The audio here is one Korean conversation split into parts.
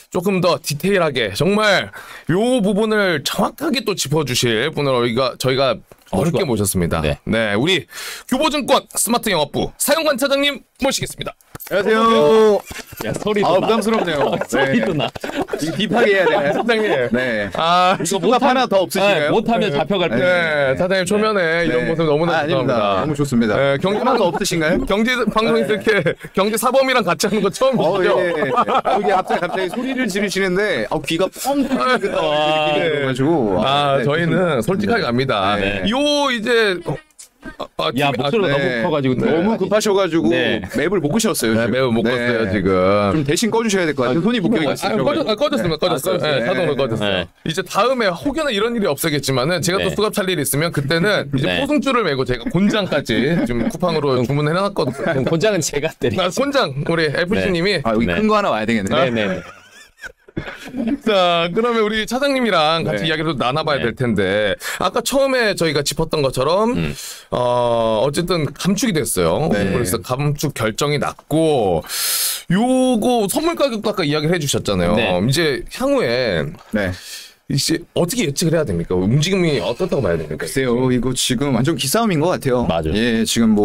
조금 더 디테일하게 정말 요 부분을 정확하게 또 짚어주실 분을 저희가 어렵게 모셨습니다. 네, 우리 교보증권 스마트 영업부 사용관 차장님 모시겠습니다. 안녕하세요. 야, 소리도 나. 부담스럽네요. 소리도 나. 이거 딥하게 해야 되나요, 사장님? 네. 이거 못 하나 더 없으신가요? 못하면 잡혀갈 뻔. 네, 사장님 초면에 이런 모습 너무나 아닙니다. 감사합니다. 너무 좋습니다. 네, 경제 하나 더 없으신가요? 경제 방송에서 이렇게 경제 사범이랑 같이 하는 거 처음이시죠? 예. 여기 갑자기 소리를 지르시는데 귀가 뻥 뚫리는 느낌이 들어가지고. 저희는 솔직하게 갑니다. 네. 요 이제 야, 목소리가 너무 커가지고 너무 급하셔가지고 맵을 못 끄셨어요. 네, 매우 못 껐어요 지금. 좀 대신 꺼주셔야 될 것 같아요. 손이 묶여 있으시죠. 꺼졌습니다. 꺼졌어요. 네, 자동으로 꺼졌어요. 네. 이제 다음에 혹여나 이런 일이 없어겠지만은 제가 또 수갑 찰 일이 있으면 그때는 이제 포승줄을 메고 제가 곤장까지 좀 쿠팡으로 주문해놨거든요. 곤장은 제가 때려. 곤장 우리 FC님이 여기 큰 거 하나 와야 되겠네. 네네. 자, 그러면 우리 차장님이랑 같이 이야기를 나눠봐야 될 텐데, 아까 처음에 저희가 짚었던 것처럼, 어쨌든 감축이 됐어요. 그래서 감축 결정이 났고, 요거 선물 가격도 아까 이야기를 해주셨잖아요. 이제 향후에, 이제 어떻게 예측을 해야 됩니까? 움직임이 어떻다고 봐야 됩니까? 글쎄요, 이거 지금 완전 기싸움인 것 같아요. 맞아요. 예, 지금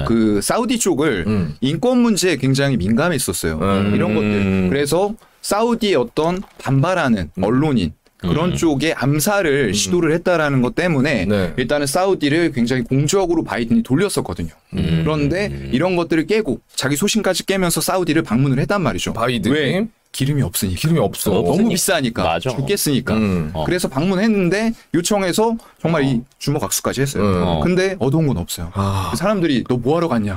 그 사우디 쪽을 인권 문제에 굉장히 민감했었어요. 이런 것들. 그래서 사우디의 어떤 반발하는 언론인 그런 쪽에 암살을 시도를 했다라는 것 때문에 일단은 사우디를 굉장히 공적으로 바이든이 돌렸었거든요. 그런데 이런 것들을 깨고 자기 소신까지 깨면서 사우디를 방문을 했단 말이죠. 바이든이? 왜? 기름이 없으니까. 기름이 없어. 너무 비싸니까. 맞아. 죽겠으니까. 그래서 방문했는데 요청해서 정말 이 주먹악수까지 했어요. 근데 얻어온 건 없어요. 사람들이 너 뭐하러 갔냐?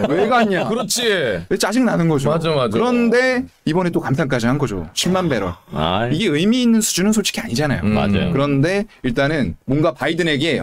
왜 갔냐? 그렇지. 짜증 나는 거죠. 맞아. 그런데 이번에 또 감탄까지 한 거죠. 10만 배럴. 이게 의미 있는 수준은 솔직히 아니잖아요. 맞아요. 그런데 일단은 뭔가 바이든에게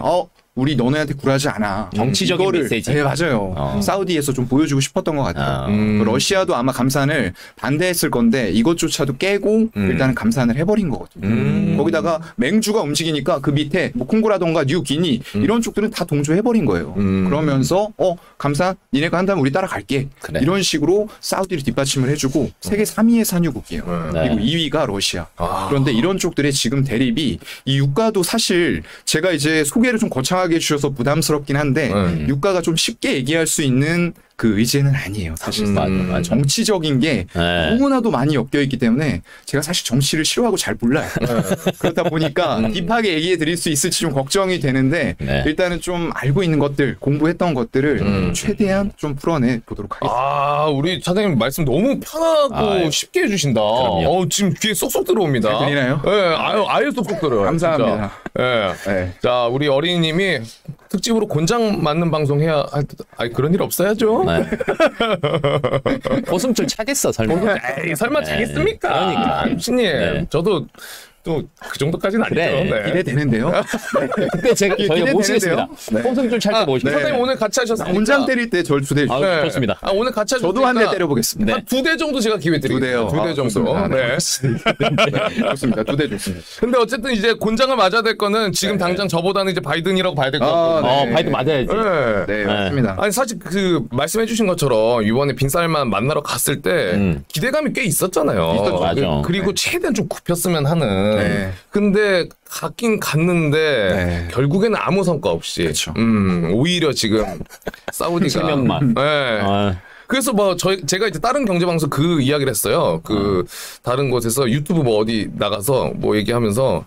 우리 너네한테 굴하지 않아. 정치적인 메시지. 네, 맞아요. 사우디에서 좀 보여주고 싶었던 것 같아요. 러시아도 아마 감산을 반대했을 건데 이것조차도 깨고 일단은 감산을 해버린 거거든요. 거기다가 맹주가 움직이니까 그 밑에 뭐 콩고라던가 뉴기니 이런 쪽들은 다 동조해버린 거예요. 그러면서 감산 니네가 한다면 우리 따라갈게. 그래. 이런 식으로 사우디를 뒷받침을 해주고 세계 3위의 산유국이에요. 그리고 2위가 러시아. 그런데 이런 쪽들의 지금 대립이 이 유가도 사실 제가 이제 소개를 좀 거창하게 해주셔서 부담스럽긴 한데 유가가 좀 쉽게 얘기할 수 있는 그 의제는 아니에요. 사실 정치적인 게 너무나도 많이 엮여 있기 때문에 제가 사실 정치를 싫어하고 잘 몰라요. 그렇다 보니까 딥하게 얘기해 드릴 수 있을지 좀 걱정이 되는데 일단은 좀 알고 있는 것들 공부했던 것들을 최대한 좀 풀어내 보도록 하겠습니다. 우리 차장님 말씀 너무 편하고 쉽게 해주신다. 지금 귀에 쏙쏙 들어옵니다. 들리나요? 네, 아예 쏙쏙 들어요. 감사합니다. 네. 자, 우리 어린이님이 특집으로 곤장 맞는 방송 해야 그런 일 없어야죠. 고슴줄 차겠어 설마. 설마 차겠습니까? 그러니까. 신님, 저도 또 그 정도까지는 아니죠. 기대되는데요. 그때 저희가 모시겠습니다. 고슴줄 찰 때 모시겠습니다. 선생님 오늘 같이 하셨습니다. 혼장 때릴 때 절 두 대 주세요. 좋습니다. 오늘 같이 하셨으니까 저도 한 대 때려보겠습니다. 한 2대 정도 제가 기회 드리겠습니다. 2대 정도. 좋습니다. 네. 좋습니다. 2대 좋습니다. 근데 어쨌든 이제 곤장을 맞아야 될 거는 지금 당장 저보다는 이제 바이든이라고 봐야 될 것 같거든요. 바이든 맞아야지. 네, 맞습니다. 아니 사실 그 말씀해주신 것처럼 이번에 빈살만 만나러 갔을 때 기대감이 꽤 있었잖아요. 있었죠. 맞아. 그리고 최대한 좀 굽혔으면 하는. 근데 갔긴 갔는데 결국에는 아무 성과 없이. 그쵸. 오히려 지금 사우디가. 체면만. 그래서 뭐 제가 이제 다른 경제 방송 그 이야기를 했어요. 그 다른 곳에서 유튜브 뭐 어디 나가서 뭐 얘기하면서.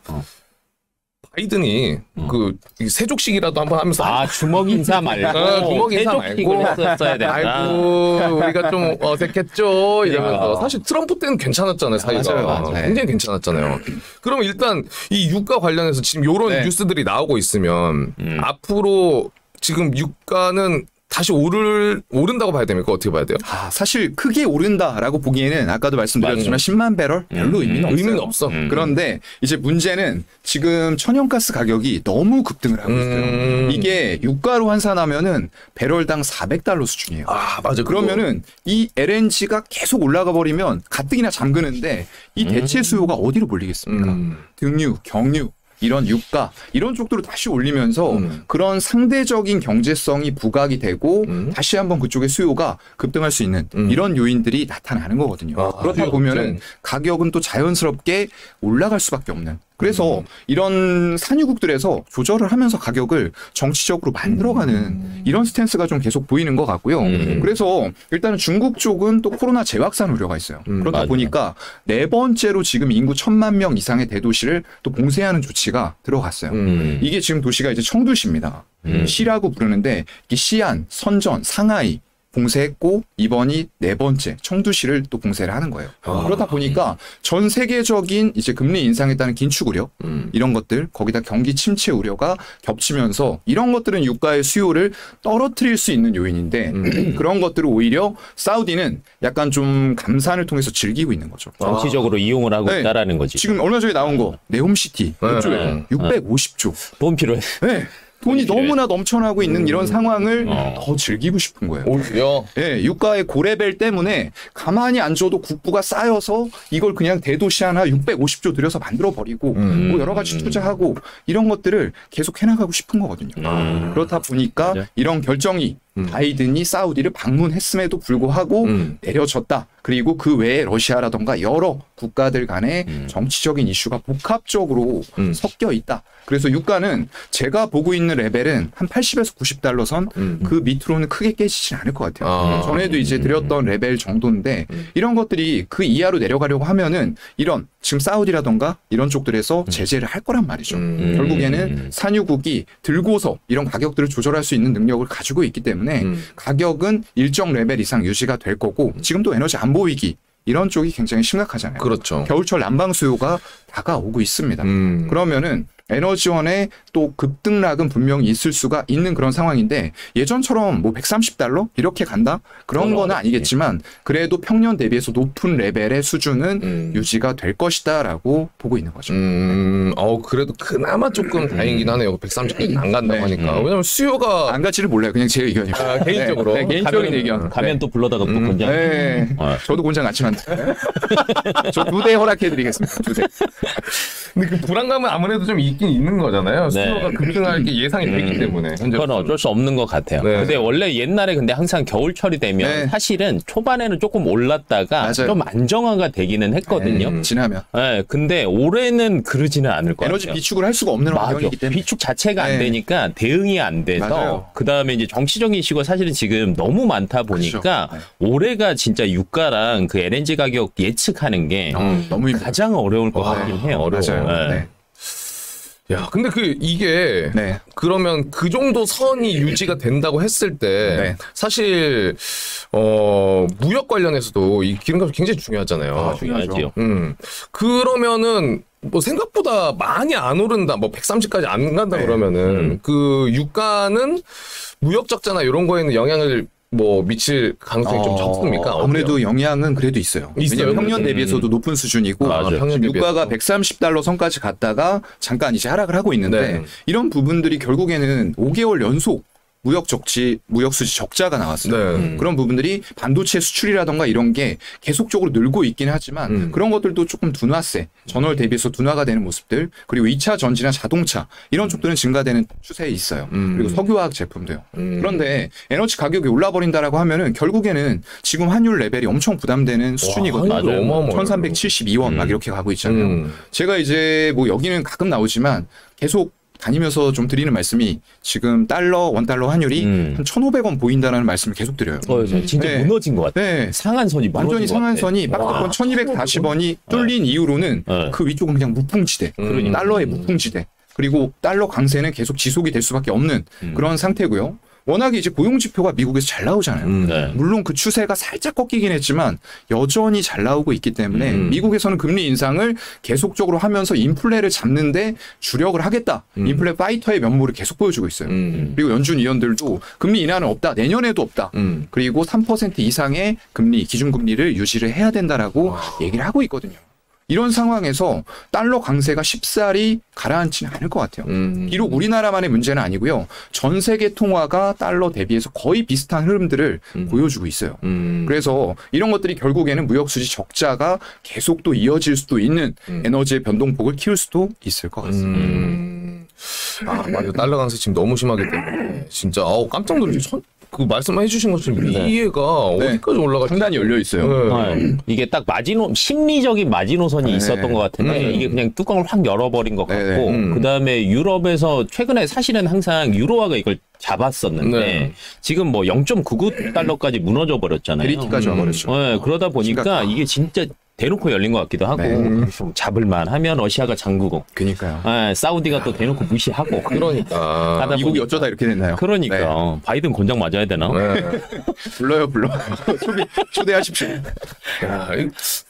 바이든이 그 세족식이라도 한번 하면서 주먹 인사 말고 주먹 인사 말고 했었어야 된다. 아이고 우리가 좀 어색했죠 이러면서 사실 트럼프 때는 괜찮았잖아요 사이가 맞아요. 굉장히 괜찮았잖아요. 그럼 일단 이 유가 관련해서 지금 이런 뉴스들이 나오고 있으면 앞으로 지금 유가는 다시 오른다고 봐야 됩니까? 어떻게 봐야 돼요? 사실 크게 오른다라고 보기에는 아까도 말씀드렸지만 10만 배럴 별로 의미는 없어요. 그런데 이제 문제는 지금 천연가스 가격이 너무 급등을 하고 있어요. 이게 유가로 환산하면은 배럴당 400달러 수준이에요. 맞아. 그러면은 이 LNG가 계속 올라가 버리면 가뜩이나 잠그는데 이 대체 수요가 어디로 몰리겠습니까? 등유, 경유 이런 유가 이런 쪽들을 다시 올리면서 그런 상대적인 경제성이 부각이 되고 다시 한번 그쪽의 수요가 급등할 수 있는 이런 요인들이 나타나는 거거든요. 그렇다 보면은 가격은 또 자연스럽게 올라갈 수밖에 없는. 그래서 이런 산유국들에서 조절을 하면서 가격을 정치적으로 만들어가는 이런 스탠스가 좀 계속 보이는 것 같고요. 그래서 일단은 중국 쪽은 또 코로나 재확산 우려가 있어요. 그러다 맞아요. 보니까 네 번째로 지금 인구 1,000만 명 이상의 대도시를 또 봉쇄하는 조치가 들어갔어요. 이게 지금 도시가 이제 청두시입니다. 시라고 부르는데 이게 시안, 선전, 상하이 봉쇄했고 이번이 네 번째 청두시를 또 봉쇄를 하는 거예요. 그러다 보니까 전 세계적인 이제 금리 인상에 따른 긴축 우려 이런 것들 거기다 경기 침체 우려가 겹치면서 이런 것들은 유가의 수요를 떨어뜨릴 수 있는 요인인데 그런 것들을 오히려 사우디는 약간 좀 감산을 통해서 즐기고 있는 거죠. 정치적으로 이용을 하고 네. 있다라는 거지. 지금 얼마 전에 나온 거 네옴시티 이쪽에 650조. 돈 필요해. 네. 돈이 너무나 넘쳐나고 있는 이런 상황을 더 즐기고 싶은 거예요. 오히려 네, 유가의 고레벨 때문에 가만히 앉아도 국부가 쌓여서 이걸 그냥 대도시 하나 650조 들여서 만들어버리고 뭐 여러 가지 투자하고 이런 것들을 계속 해나가고 싶은 거거든요. 그렇다 보니까 맞아요. 이런 결정이 바이든이 사우디를 방문했음에도 불구하고 내려졌다. 그리고 그 외에 러시아라던가 여러 국가들 간의 정치적인 이슈가 복합적으로 섞여 있다. 그래서 유가는 제가 보고 있는 레벨은 한 80에서 90달러 선 그 밑으로는 크게 깨지진 않을 것 같아요. 전에도 이제 드렸던 레벨 정도인데 이런 것들이 그 이하로 내려가려고 하면은 이런 지금 사우디라던가 이런 쪽들에서 제재를 할 거란 말이죠. 결국에는 산유국이 들고서 이런 가격들을 조절할 수 있는 능력을 가지고 있기 때문에 가격은 일정 레벨 이상 유지가 될 거고 지금도 에너지 안보 위기 이런 쪽이 굉장히 심각하잖아요. 그렇죠. 겨울철 난방 수요가 다가오고 있습니다. 그러면은 에너지원의 또 급등락은 분명히 있을 수가 있는 그런 상황인데 예전처럼 뭐 130달러 이렇게 간다? 그런 건 아니겠지만 그래도 평년 대비해서 높은 레벨의 수준은 유지가 될 것이다라고 보고 있는 거죠. 그래도 그나마 조금 다행이긴 하네요. 130까지 안 간다고 하니까. 왜냐면 수요가 안 갈지를 몰라요. 그냥 제 의견이에요. 개인적으로. 네, 개인적인 의견. 가면 또 불러다가 또 권장. 네. 저도 곤장 같이만. 저 2대 허락해드리겠습니다. 2대. 근데 그 불안감은 아무래도 좀 있긴 있는 거잖아요. 수요가 급등할 게 예상이 되기 때문에. 그건 어쩔 수 없는 것 같아요. 네. 근데 원래 옛날에 근데 항상 겨울철이 되면 네. 사실은 초반에는 조금 올랐다가 맞아요. 좀 안정화가 되기는 했거든요. 지나면. 네, 근데 올해는 그러지는 않을 것 에너지 같아요. 비축을 할 수가 없는 맞아. 환경이기 때문에. 비축 자체가 안 네. 되니까 대응이 안 맞아요. 돼서 그다음에 이제 정치적인 이슈가 사실은 지금 너무 많다 보니까 그렇죠. 올해가 진짜 유가랑 그 LNG 가격 예측하는 게 너무 힘들어요. 가장 어려울 것 같긴 해요. 맞아요. 네. 네. 야, 근데 이게 네. 그러면 그 정도 선이 유지가 된다고 했을 때 네. 사실 무역 관련해서도 이 기름값이 굉장히 중요하잖아요. 중요하죠. 그러면은 뭐 생각보다 많이 안 오른다. 뭐 130까지 안 간다 그러면은 그 유가는 무역 적자나 이런 거에는 영향을 뭐 미칠 가능성이 좀 적습니까? 아무래도 영향은 그래도 있어요. 있어요? 왜냐면 평년 대비해서도 높은 수준이고 맞아요. 평년 지금 유가가 대비해서. 130달러 선까지 갔다가 잠깐 이제 하락을 하고 있는데 네. 이런 부분들이 결국에는 5개월 연속 무역 수지 적자가 나왔어요. 네. 그런 부분들이 반도체 수출이라던가 이런 게 계속적으로 늘고 있긴 하지만 그런 것들도 조금 둔화세, 전월 대비해서 둔화가 되는 모습들, 그리고 2차 전지나 자동차 이런 쪽들은 증가되는 추세에 있어요. 그리고 석유화학 제품도요. 그런데 에너지 가격이 올라버린다라고 하면은 결국에는 지금 환율 레벨이 엄청 부담되는 수준이거든요. 환율이 어마어마해요. 1372원 막 이렇게 가고 있잖아요. 제가 이제 뭐 여기는 가끔 나오지만 계속 다니면서 좀 드리는 말씀이 지금 원달러 환율이 한 1,500원 보인다는 말씀을 계속 드려요. 진짜 네. 무너진 것 같아요. 네. 상한선이 완전히 무너진 것 상한선이 같아. 빡빡한 1,240원이 뚫린 이후로는 네. 그 위쪽은 그냥 무풍지대. 달러의 무풍지대. 그리고 달러 강세는 계속 지속이 될 수밖에 없는 그런 상태고요. 워낙에 이제 고용 지표가 미국에서 잘 나오잖아요. 네. 물론 그 추세가 살짝 꺾이긴 했지만 여전히 잘 나오고 있기 때문에 미국에서는 금리 인상을 계속적으로 하면서 인플레를 잡는데 주력을 하겠다. 인플레 파이터의 면모를 계속 보여주고 있어요. 그리고 연준 위원들도 금리 인하는 없다. 내년에도 없다. 그리고 3% 이상의 금리, 기준금리를 유지를 해야 된다라고 얘기를 하고 있거든요. 이런 상황에서 달러 강세가 쉽사리 가라앉지는 않을 것 같아요. 비록 우리나라만의 문제는 아니고요. 전 세계 통화가 달러 대비해서 거의 비슷한 흐름들을 보여주고 있어요. 그래서 이런 것들이 결국에는 무역수지 적자가 계속 또 이어질 수도 있는 에너지의 변동폭을 키울 수도 있을 것 같습니다. 맞아요. 달러 강세 지금 너무 심하기 때문에 진짜 깜짝 놀랐어요. 그 말씀해 주신 것처럼 위에가 어디까지 올라갈지 상단이 열려 있어요. 이게 딱 심리적인 마지노선이 있었던 것 같은데 이게 그냥 뚜껑을 확 열어버린 것 같고 그다음에 유럽에서 최근에 사실은 항상 유로화가 이걸 잡았었는데 지금 뭐 0.99달러까지 무너져 버렸잖아요. 페리티까지 와버렸죠. 그러다 보니까 이게 진짜 대놓고 열린 것 같기도 하고 좀 잡을만 하면 러시아가 잠그고 그러니까요. 사우디가 또 대놓고 무시하고 그러니까 미국이 어쩌다 이렇게 됐나요? 그러니까 바이든 곤장 맞아야 되나? 불러 초대하십시오. 야,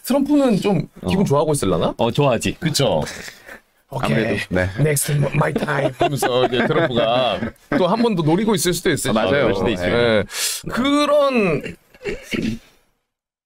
트럼프는 좀 기분 좋아하고 있을라나? 좋아하지. 그쵸? 아무래도 Next my time 하면서 이제 트럼프가 또 한 번 더 노리고 있을 수도 있어요. 맞아요. 그런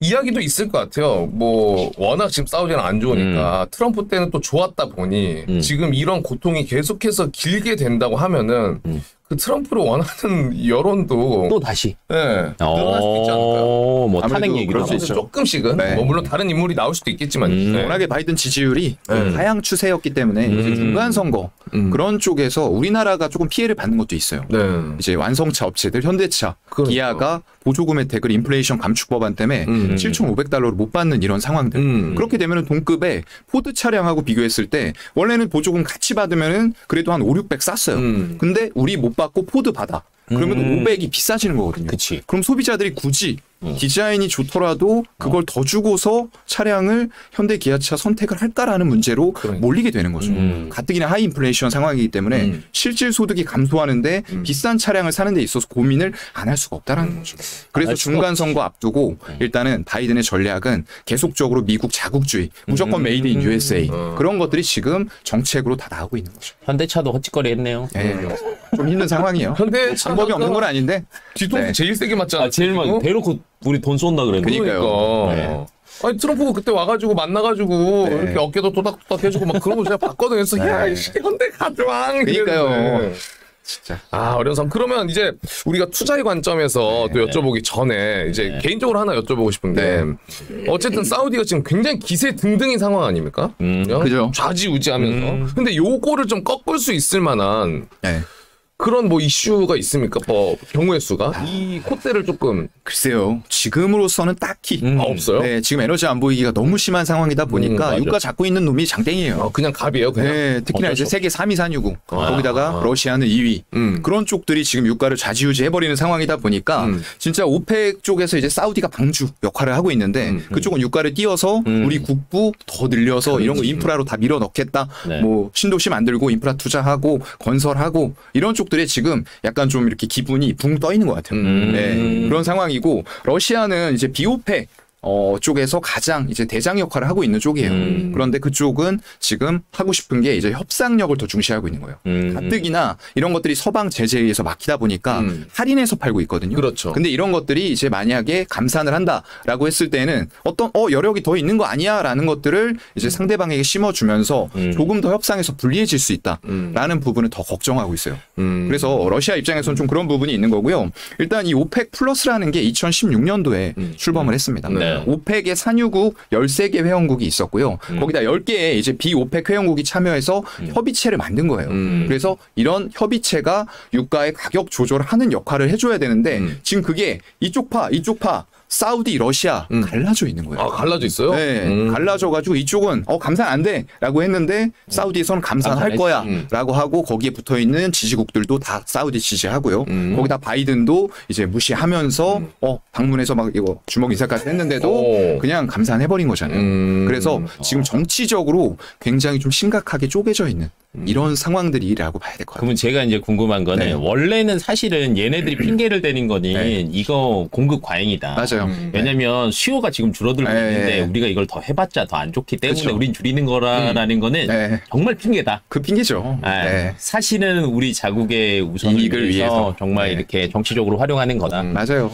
이야기도 있을 것 같아요. 뭐 워낙 지금 사우디는 안 좋으니까 트럼프 때는 또 좋았다 보니 지금 이런 고통이 계속해서 길게 된다고 하면은 그 트럼프를 원하는 여론도 또 다시 늘어날 수도 있지 않을까요? 뭐 탄핵 얘기도 수 있죠. 조금씩은 뭐 물론 다른 인물이 나올 수도 있겠지만 워낙에 바이든 지지율이 하향 추세였기 때문에 이제 중간 선거 그런 쪽에서 우리나라가 조금 피해를 받는 것도 있어요. 이제 완성차 업체들 현대차, 기아가 보조금 혜택을 인플레이션 감축 법안 때문에 7,500달러를 못 받는 이런 상황들. 그렇게 되면은 동급의 포드 차량하고 비교했을 때 원래는 보조금 같이 받으면은 그래도 한 5, 600 쌌어요. 근데 우리 못 받고 포드 받아. 그러면 500이 비싸지는 거거든요. 그치. 그럼 소비자들이 굳이 디자인이 좋더라도 그걸 더 주고서 차량을 현대 기아차 선택을 할까라는 문제로 몰리게 되는 거죠. 가뜩이나 하이 인플레이션 상황이기 때문에 실질 소득이 감소하는데 비싼 차량을 사는 데 있어서 고민을 안 할 수가 없다라는 거죠. 그래서 중간 선거 앞두고 일단은 바이든의 전략은 계속적으로 미국 자국주의, 무조건 메이드 인 USA 그런 것들이 지금 정책으로 다 나오고 있는 거죠. 현대차도 헛짓거리 했네요. 좀 힘든 상황이에요. 현대 방법이 없는 건 아닌데 뒤통수 제일 세게 맞잖아. 제일 많이 대놓고 우리 돈 쏜다 그랬는데. 그러니까. 아니 트럼프가 그때 와가지고 만나가지고 이렇게 어깨도 토닥토닥 해주고 막 그런 거 제가 봤거든요. 그래서 야 현대 가져왕. 그러니까요. 진짜. 어려운 상황. 그러면 이제 우리가 투자의 관점에서 또 여쭤보기 전에 이제 개인적으로 하나 여쭤보고 싶은데 어쨌든 사우디가 지금 굉장히 기세 등등인 상황 아닙니까? 그죠. 좌지우지하면서. 근데 요거를 좀 꺾을 수 있을 만한 그런 뭐 이슈가 있습니까? 뭐 경우의 수가 이 콧대를 조금 글쎄요. 지금으로서는 딱히 없어요. 네, 지금 에너지 안 보이기가 너무 심한 상황이다 보니까 유가 잡고 있는 놈이 장땡이에요. 그냥 갑이에요. 그냥. 네, 특히나 이제 세계 3위 산유국 거기다가 러시아는 2위 그런 쪽들이 지금 유가를 좌지우지 해버리는 상황이다 보니까 진짜 오펙 쪽에서 이제 사우디가 방주 역할을 하고 있는데 그쪽은 유가를 띄워서 우리 국부 더 늘려서 이런 거 인프라로 다 밀어 넣겠다. 뭐 신도시 만들고 인프라 투자하고 건설하고 이런 쪽 들의 지금 약간 좀 이렇게 기분이 붕 떠 있는 것 같아요. 그런 상황이고 러시아는 이제 비오펙 쪽에서 가장 이제 대장 역할을 하고 있는 쪽이에요. 그런데 그쪽은 지금 하고 싶은 게 이제 협상력을 더 중시하고 있는 거예요. 가뜩이나 이런 것들이 서방 제재에 의해서 막히다 보니까 할인해서 팔고 있거든요. 그렇죠. 근데 이런 것들이 이제 만약에 감산을 한다라고 했을 때는 어떤 여력이 더 있는 거 아니야라는 것들을 이제 상대방에게 심어주면서 조금 더 협상에서 불리해질 수 있다라는 부분을 더 걱정하고 있어요. 그래서 러시아 입장에서는 좀 그런 부분이 있는 거고요. 일단 이 오펙 플러스라는 게 2016년도에 출범을 했습니다. 오펙의 산유국 13개 회원국이 있었고요. 거기다 10개의 이제 비오펙 회원국이 참여해서 협의체를 만든 거예요. 그래서 이런 협의체가 유가의 가격 조절을 하는 역할을 해줘야 되는데 지금 그게 이쪽 파 사우디, 러시아 갈라져 있는 거예요. 갈라져 있어요? 네, 갈라져가지고 이쪽은 감산 안 돼라고 했는데 사우디에서는 감산할 거야라고 하고 거기에 붙어 있는 지지국들도 다 사우디 지지하고요. 거기다 바이든도 이제 무시하면서 방문해서 막 이거 주먹 인사까지 했는데도 그냥 감산해버린 거잖아요. 그래서 지금 정치적으로 굉장히 좀 심각하게 쪼개져 있는 이런 상황들이라고 봐야 될 것 같아요. 그러면 제가 이제 궁금한 거는 원래는 사실은 얘네들이 핑계를 대는 거는 이거 공급 과잉이다. 맞아요. 왜냐면 수요가 지금 줄어들고 있는데 우리가 이걸 더 해봤자 더 안 좋기 때문에 우린 줄이는 거라는 거는 정말 핑계다. 그 핑계죠. 사실은 우리 자국의 우선을 위해서 정말 이렇게 정치적으로 활용하는 거다. 맞아요.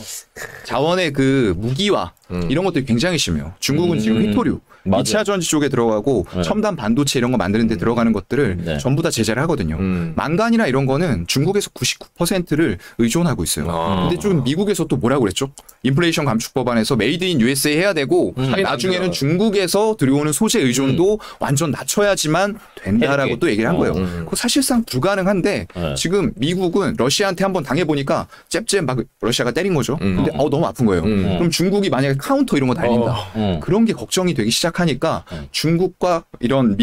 자원의 그 무기화 이런 것들이 굉장히 심해요. 중국은 지금 휘토류 맞아요. 2차 전지 쪽에 들어가고 네. 첨단 반도체 이런 거 만드는 데 들어가는 것들을 네. 전부 다 제재를 하거든요. 망간이나 이런 거는 중국에서 99%를 의존하고 있어요. 근데 좀 미국에서 또 뭐라고 그랬죠? 인플레이션 감축 법안에서 메이드 인 USA 해야 되고 나중에는 중국에서 들여오는 소재 의존도 완전 낮춰야지만 된다라고 또 얘기를 한 거예요. 그거 사실상 불가능한데 네. 지금 미국은 러시아한테 한번 당해보니까 잽잽 막 러시아가 때린 거죠. 근데 너무 아픈 거예요. 그럼 중국이 만약에 카운터 이런 거 달린다. 그런 게 걱정이 되기 시작하니까 중국과 이런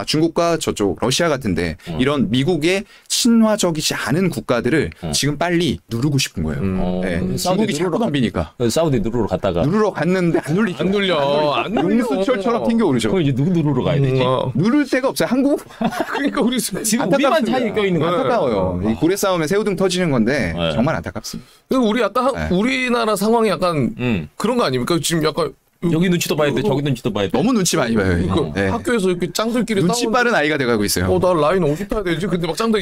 중국과 저쪽 러시아 같은데 이런 미국의 친화적이지 않은 국가들을 지금 빨리 누르고 싶은 거예요. 네. 중국이 자꾸 덤비니까. 사우디 누르러 갔다가 누르러 갔는데 안 눌리죠. 안 눌려. 용수철처럼 튕겨오르죠. 그럼 이제 누구 누르러 가야 되지? 누를 데가 없어요. 한국 그러니까 우리 지금 우리만 차이에 껴있는 거야. 안타까워요. 이 고래 싸움에 새우등 터지는 건데 네. 정말 안타깝습니다. 우리 약간 네. 우리나라 상황이 약간 그런 거 아닙니까? 지금 약간 여기 눈치도 봐야 돼, 저기 눈치도 봐야 돼. 너무 눈치 많이 봐요. 이거. 네. 학교에서 이렇게 짱들끼리 눈치 싸우는데 빠른 아이가 돼가고 있어요. 나 라인 어디 타야 되지? 근데 막 짱들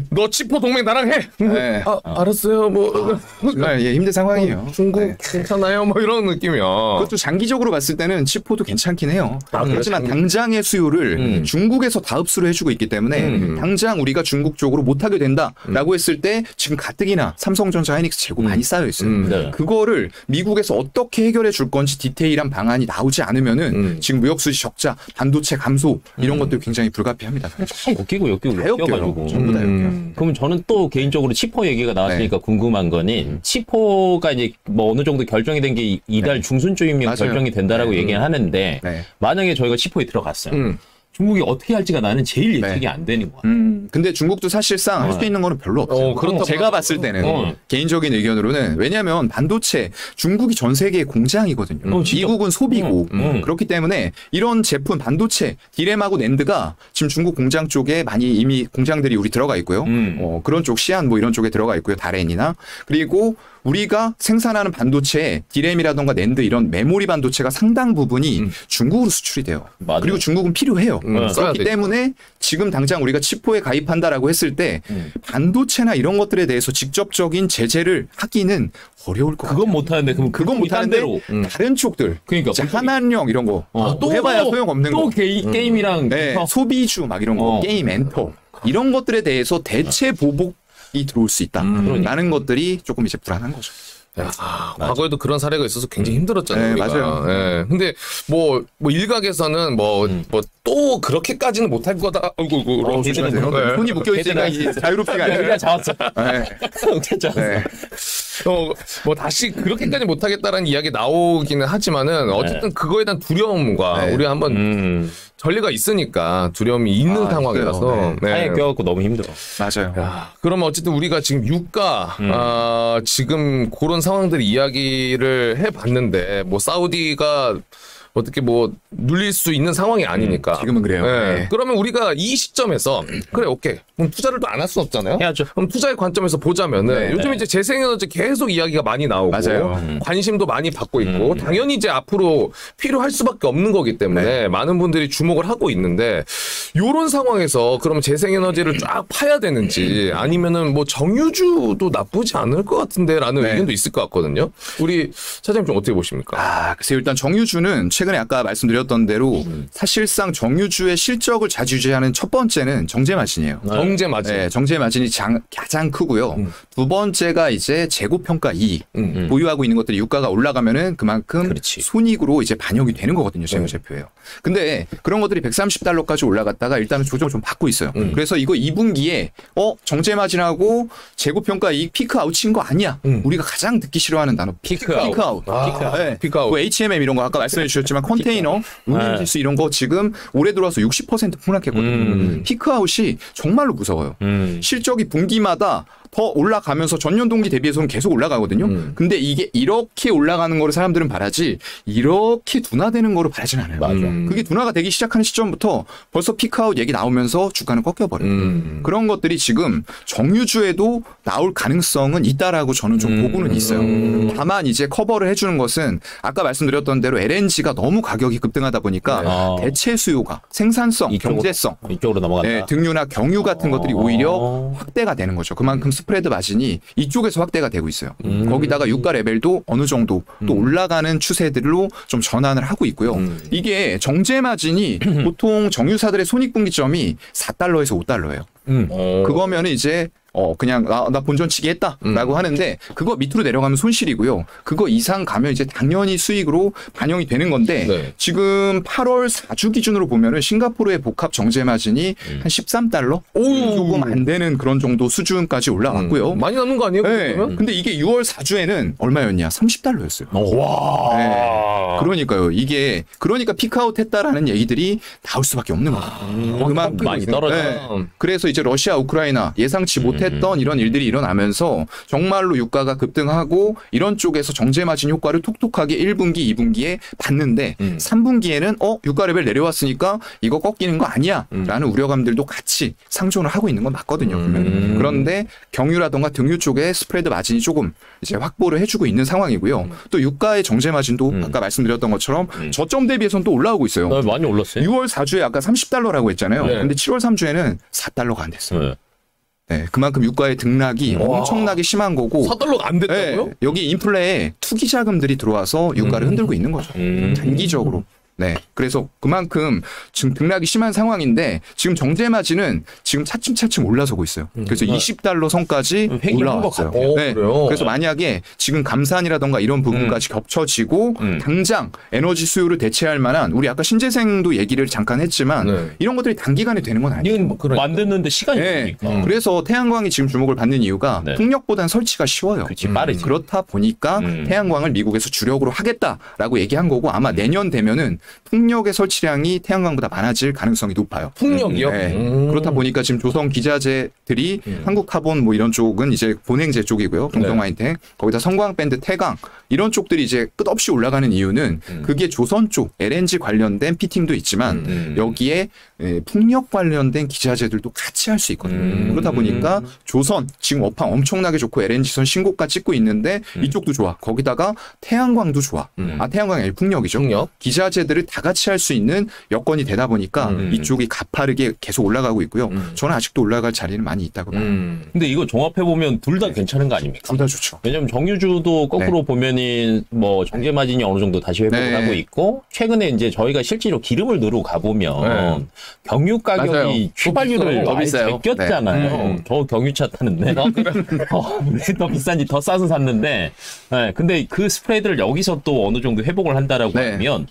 너 치포 동맹 나랑 해. 네. 알았어요. 뭐 정말 힘든 상황이에요. 중국 네. 괜찮아요. 뭐 이런 느낌이야. 그것도 장기적으로 봤을 때는 치포도 괜찮긴 해요. 하지만 당장의 수요를 중국에서 다 흡수를 해주고 있기 때문에 당장 우리가 중국 쪽으로 못하게 된다라고 했을 때 지금 가뜩이나 삼성전자, 하이닉스 재고 많이 쌓여 있어요. 네. 그거를 미국에서 어떻게 해결해 줄 건지 디테일한 방안이 나오지 않으면은 지금 무역수지 적자, 반도체 감소 이런 것들 굉장히 불가피합니다. 다 엮이고 엮이고 다 엮여요. 엮여가지고. 전부 다 엮여요. 그럼 저는 또 개인적으로 치포 얘기가 나왔으니까 궁금한 거는 치포가 이제 뭐 어느 정도 결정이 된 게 이달 중순쯤이면 맞아요. 결정이 된다라고 얘기는 하는데 네. 만약에 저희가 치포에 들어갔어요. 중국이 어떻게 할지가 나는 제일 예측이 네. 안 되는 거야. 근데 중국도 사실상 할 수 있는 거는 별로 없어요. 그렇다고 제가 봤을 때는 개인적인 의견으로는 왜냐하면 반도체 중국이 전 세계의 공장이거든요. 진짜. 미국은 소비고 그렇기 때문에 이런 제품 반도체 디램하고 낸드가 지금 중국 공장 쪽에 많이 이미 공장들이 우리 들어가 있고요. 그런 쪽 시안 뭐 이런 쪽에 들어가 있고요. 다렌이나 그리고 우리가 생산하는 반도체에 디램이라던가 낸드 이런 메모리 반도체가 상당 부분이 중국으로 수출이 돼요. 맞아요. 그리고 중국은 필요해요. 써야 그렇기 되죠. 때문에 지금 당장 우리가 치포에 가입한다라고 했을 때 반도체나 이런 것들에 대해서 직접적인 제재를 하기는 어려울 것 같아요. 그건 못하는데 그건 못하는데 다른 쪽들 그러니까 이제 한한령 이런 거 또 해봐야 소용없는 또 거. 게임이랑 네, 붙어. 소비주 막 이런 거 게임 엔터 이런 것들에 대해서 대체 보복이 들어올 수 있다라는 것들이 조금 이제 불안한 거죠. 과거에도 그런 사례가 있어서 굉장히 힘들었잖아요. 네, 우리가. 맞아요. 예. 근데 뭐 일각에서는 뭐 또 그렇게까지는 못할 거다. 아이고, 조심하세요. 네. 손이 묶여 있으니까 이게 자유롭지가 우리가 않아요. 잡았어. 네. 진짜. 네. 뭐 다시 그렇게까지 못하겠다라는 이야기 나오기는 하지만은 어쨌든 그거에 대한 두려움과 네. 우리 한번 전례가 있으니까 두려움이 있는 상황이라서. 있어요. 사이에 껴갖고 너무 힘들어. 맞아요. 그러면 어쨌든 우리가 지금 유가 지금 그런 상황들 이야기를 해봤는데 뭐 사우디가 어떻게 뭐 눌릴 수 있는 상황이 아니니까. 지금은 그래요. 네. 그러면 우리가 이 시점에서 그래 오케이 그럼 투자를 또 안 할 수 없잖아요. 해야죠. 그럼 투자의 관점에서 보자면은 요즘 이제 재생에너지 계속 이야기가 많이 나오고 맞아요. 관심도 많이 받고 있고 당연히 이제 앞으로 필요할 수밖에 없는 거기 때문에 많은 분들이 주목을 하고 있는데 요런 상황에서 그럼 재생에너지를 쫙 파야 되는지 아니면은 뭐 정유주도 나쁘지 않을 것 같은데라는 의견도 있을 것 같거든요. 우리 차장님 좀 어떻게 보십니까? 글쎄요. 일단 정유주는 최근에 아까 말씀드렸던 대로 사실상 정유주의 실적을 좌지우지하는 첫 번째는 정제 마진이에요. 정제 마진. 네, 정제 마진이 가장 크고요. 두 번째가 이제 재고평가 이익. 보유하고 있는 것들이 유가가 올라가면은 그만큼 그렇지. 손익으로 이제 반영이 되는 거거든요. 재무제표예요. 근데 그런 것들이 130달러까지 올라갔다가 일단은 조정을 좀 받고 있어요. 그래서 이거 2분기에 정제 마진하고 재고평가 이익 피크 아웃인 거 아니야. 우리가 가장 듣기 싫어하는 단어 피크 아웃. 네. 피크아웃. 뭐 HMM 이런 거 아까 말씀해 주셨지만 컨테이너, 운임지수 이런 거 지금 올해 들어와서 60% 폭락했거든요. 피크아웃이 정말로 무서워요. 실적이 분기마다 더 올라가면서 전년 동기 대비해서는 계속 올라가거든요. 근데 이게 이렇게 올라가는 거를 사람들은 바라지 이렇게 둔화되는 거를 바라진 않아요. 맞아. 그게 둔화가 되기 시작하는 시점부터 벌써 피크아웃 얘기 나오면서 주가는 꺾여버려요. 그런 것들이 지금 정유주에도 나올 가능성은 있다라고 저는 좀 보고는 있어요. 다만 이제 커버를 해주는 것은 아까 말씀드렸던 대로 LNG가 너무 가격이 급등하다 보니까 대체 수요가 생산성, 경제성 이쪽으로 넘어간다. 등유나 경유 같은 것들이 오히려 확대가 되는 거죠. 그만큼 스프레드 마진이 이쪽에서 확대가 되고 있어요. 거기다가 유가 레벨도 어느 정도 또 올라가는 추세들로 좀 전환을 하고 있고요. 이게 정제 마진이 보통 정유사들의 손익분기점이 4달러에서 5달러예요. 그거면 이제 그냥 나 본전치기 했다라고 하는데 그거 밑으로 내려가면 손실이고요. 그거 이상 가면 이제 당연히 수익으로 반영이 되는 건데 네. 지금 8월 4주 기준으로 보면은 싱가포르의 복합 정제 마진이 한 13달러? 조금 안 되는 그런 정도 수준까지 올라갔고요. 많이 남는 거 아니에요? 네. 근데 이게 6월 4주에는 얼마였냐? 30달러였어요. 와. 네. 그러니까요. 이게 그러니까 피크아웃 했다라는 얘기들이 나올 수밖에 없는 거예요. 그만큼 많이 떨어져. 네. 그래서 이제 러시아, 우크라이나 예상치 못했던 이런 일들이 일어나면서 정말로 유가가 급등하고 이런 쪽에서 정제 마진 효과를 톡톡하게 1분기, 2분기에 봤는데 3분기에는 유가 레벨 내려왔으니까 이거 꺾이는 거 아니야 라는 우려감들도 같이 상존을 하고 있는 건 맞거든요. 그런데 경유라던가 등유 쪽에 스프레드 마진이 조금 이제 확보를 해주고 있는 상황이고요. 또 유가의 정제 마진도 아까 말씀드렸던 것처럼 저점 대비해서는 또 올라오고 있어요. 네, 많이 올랐어요. 6월 4주에 아까 30달러라고 했잖아요. 네. 근데 7월 3주에는 4달러가 안 됐어요. 네, 그만큼 유가의 등락이 엄청나게 심한 거고 4달러가 안 됐다고요? 네, 여기 인플레에 투기 자금들이 들어와서 유가를 흔들고 있는 거죠. 단기적으로. 네. 그래서 그만큼 지금 등락이 심한 상황인데 지금 정제 마진은 지금 차츰차츰 올라서고 있어요. 그래서 20달러 선까지 올라왔어요. 네. 그래서 만약에 지금 감산이라던가 이런 부분까지 겹쳐지고 당장 에너지 수요를 대체할 만한 우리 아까 신재생도 얘기를 잠깐 했지만 이런 것들이 단기간에 되는 건 아니에요. 이건 만드는데 시간이 네. 걸리니까. 그래서 태양광이 지금 주목을 받는 이유가 풍력보다는 설치가 쉬워요. 그렇지, 빠르지. 그렇다 보니까 태양광을 미국에서 주력으로 하겠다라고 얘기한 거고 아마 내년 되면은 풍력의 설치량이 태양광보다 많아질 가능성이 높아요. 풍력이요? 네. 그렇다 보니까 지금 조성 기자재들이 한국카본 뭐 이런 쪽은 이제 본행제 쪽이고요. 동성화인텍 거기다 성광밴드 태강 이런 쪽들이 이제 끝없이 올라가는 이유는 그게 조선 쪽 LNG 관련된 피팅도 있지만 여기에 풍력 관련된 기자재들도 같이 할 수 있거든요. 그렇다 보니까 조선 지금 업황 엄청나게 좋고 LNG선 신고가 찍고 있는데 이쪽도 좋아. 거기다가 태양광도 좋아. 태양광이 아니라 풍력이죠. 풍력. 기자재들을 다 같이 할 수 있는 여건이 되다 보니까 이쪽이 가파르게 계속 올라가고 있고요. 저는 아직도 올라갈 자리는 많이 있다고 봐요. 근데 이거 종합해 보면 둘 다 괜찮은 거 아닙니까? 둘 다 좋죠. 왜냐면 정유주도 거꾸로 보면은 뭐 정제 마진이 어느 정도 다시 회복을 하고 있고 최근에 이제 저희가 실제로 기름을 넣으러 가보면 경유 가격이 휘발유를 더 비싸요. 제꼈잖아요. 저 경유차 타는데 왜 더 비싼지 더 싸서 샀는데 근데 그 스프레드를 여기서 또 어느 정도 회복을 한다라고 하면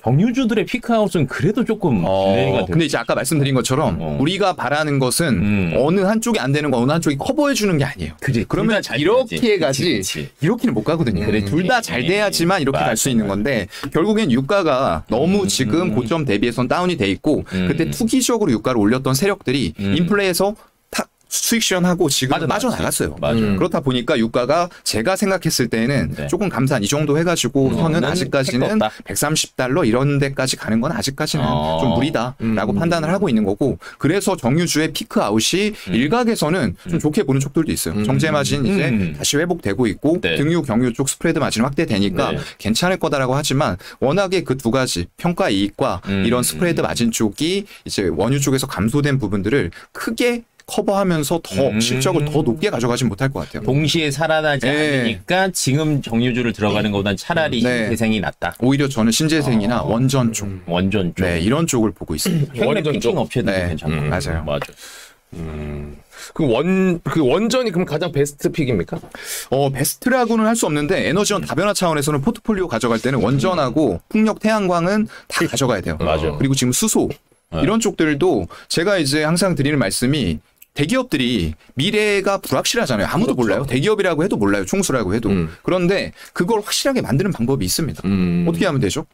경유주들의 피크아웃은 그래도 조금 딜레이가 근데 이제 아까 말씀드린 것처럼 우리가 바라는 것은 어느 한쪽이 안 되는 거 어느 한쪽이 커버해 주는 게 아니에요. 그러면 이렇게 가지 이렇게는 못 가거든요. 둘 다 잘 돼야지만 이렇게 갈 수 있는 건데 결국엔 유가가 너무 지금 고점 대비해서는 다운이 돼 있고 그때 투기적으로 유가를 올렸던 세력들이 인플레에서 수익 실현하고 지금 빠져나갔어요. 그렇다 보니까 유가가 제가 생각했을 때는 조금 감산 이 정도 해가지고 선은 아직까지는 130달러 이런 데까지 가는 건 아직까지는 좀 무리다라고 판단을 하고 있는 거고 그래서 정유주의 피크 아웃이 일각에서는 좀 좋게 보는 쪽들도 있어요. 정제 마진 이제 다시 회복되고 있고 등유 경유 쪽 스프레드 마진 확대되니까 괜찮을 거다라고 하지만 워낙에 그 두 가지 평가 이익과 이런 스프레드 마진 쪽이 이제 원유 쪽에서 감소된 부분들을 크게 커버하면서 더 실적을 더 높게 가져가지 못할 것 같아요. 동시에 살아나지 않으니까 지금 정유주를 들어가는 것보다는 차라리 신재생이 낫다. 오히려 저는 신재생이나 원전 쪽, 원전 쪽, 이런 쪽을 보고 있습니다. 최근에 피팅 업체도 괜찮고 맞아요. 그 원전이 그럼 가장 베스트 픽입니까? 베스트라고는 할 수 없는데 에너지원 다변화 차원에서는 포트폴리오 가져갈 때는 원전하고 풍력, 태양광은 다 가져가야 돼요. 그리고 지금 수소 이런 쪽들도 제가 이제 항상 드리는 말씀이 대기업들이 미래가 불확실하잖아요. 아무도 몰라요. 대기업이라고 해도 몰라요. 총수라고 해도. 그런데 그걸 확실하게 만드는 방법이 있습니다. 어떻게 하면 되죠?